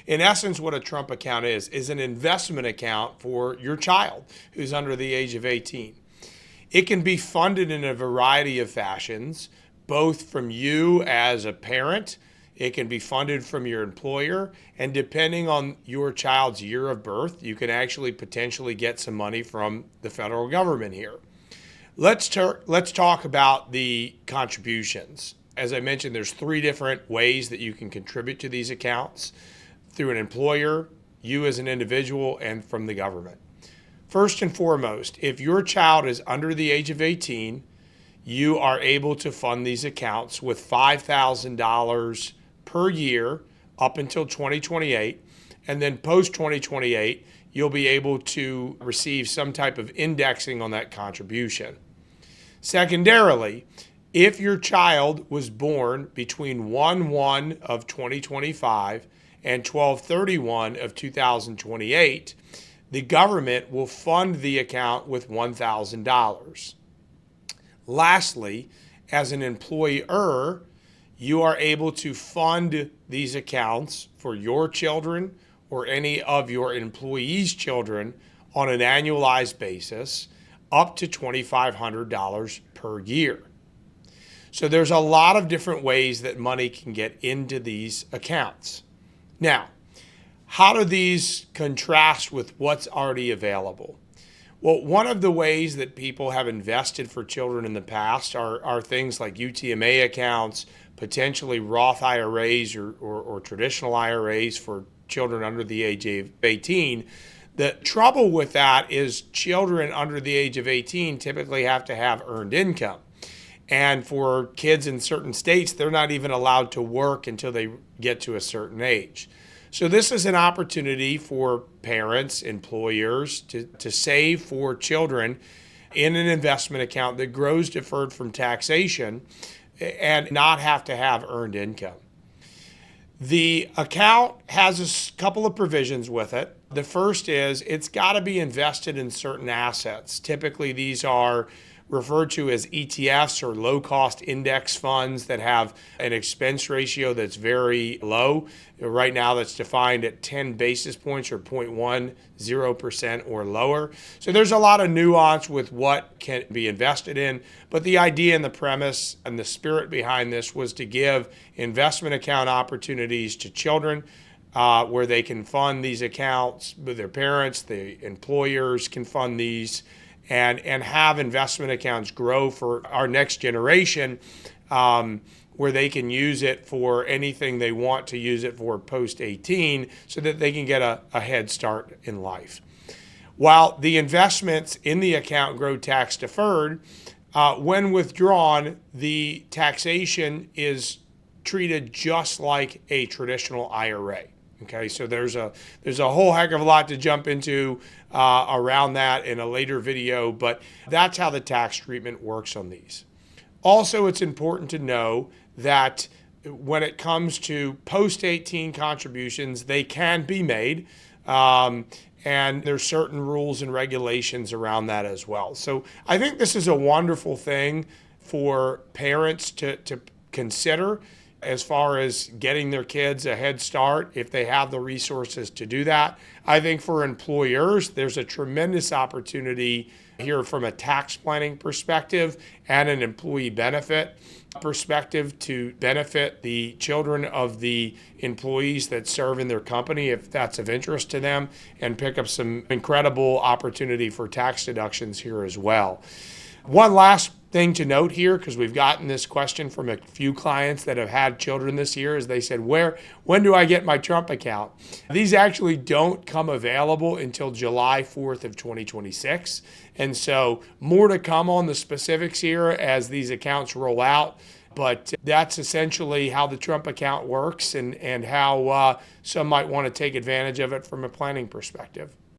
in essence, what a Trump account is an investment account for your child who's under the age of 18. It can be funded in a variety of fashions, both from you as a parent, it can be funded from your employer, and depending on your child's year of birth, you can actually potentially get some money from the federal government here. Let's talk about the contributions. As I mentioned, there's 3 different ways that you can contribute to these accounts: through an employer, you as an individual, and from the government. First and foremost, if your child is under the age of 18, you are able to fund these accounts with $5,000 per year up until 2028. And then post 2028, you'll be able to receive some type of indexing on that contribution. Secondarily, if your child was born between 1/1 of 2025 and 12/31 of 2028, the government will fund the account with $1,000. Lastly, as an employer, you are able to fund these accounts for your children or any of your employees' children on an annualized basis up to $2,500 per year. So there's a lot of different ways that money can get into these accounts. Now, how do these contrast with what's already available? Well, one of the ways that people have invested for children in the past are things like UTMA accounts, potentially Roth IRAs or traditional IRAs for children under the age of 18. The trouble with that is children under the age of 18 typically have to have earned income. And for kids in certain states, they're not even allowed to work until they get to a certain age. So this is an opportunity for parents, employers to save for children in an investment account that grows deferred from taxation and not have to have earned income. The account has a couple of provisions with it. The first is it's got to be invested in certain assets. Typically, these are referred to as ETFs or low-cost index funds that have an expense ratio that's very low. Right now, that's defined at 10 basis points or 0.10% or lower. So there's a lot of nuance with what can be invested in, but the idea and the premise and the spirit behind this was to give investment account opportunities to children where they can fund these accounts with their parents, the employers can fund these, and have investment accounts grow for our next generation where they can use it for anything they want to use it for post 18 so that they can get a head start in life. While the investments in the account grow tax deferred, when withdrawn, the taxation is treated just like a traditional IRA. Okay, so there's a whole heck of a lot to jump into around that in a later video, but that's how the tax treatment works on these. Also, it's important to know that when it comes to post-18 contributions, they can be made, and there's certain rules and regulations around that as well. So I think this is a wonderful thing for parents to consider as far as getting their kids a head start if they have the resources to do that. I think for employers, there's a tremendous opportunity here from a tax planning perspective and an employee benefit perspective to benefit the children of the employees that serve in their company if that's of interest to them, and pick up some incredible opportunity for tax deductions here as well. One last thing to note here, because we've gotten this question from a few clients that have had children this year, is they said, when do I get my Trump account? These actually don't come available until July 4th of 2026. And so more to come on the specifics here as these accounts roll out. But that's essentially how the Trump account works and how some might want to take advantage of it from a planning perspective.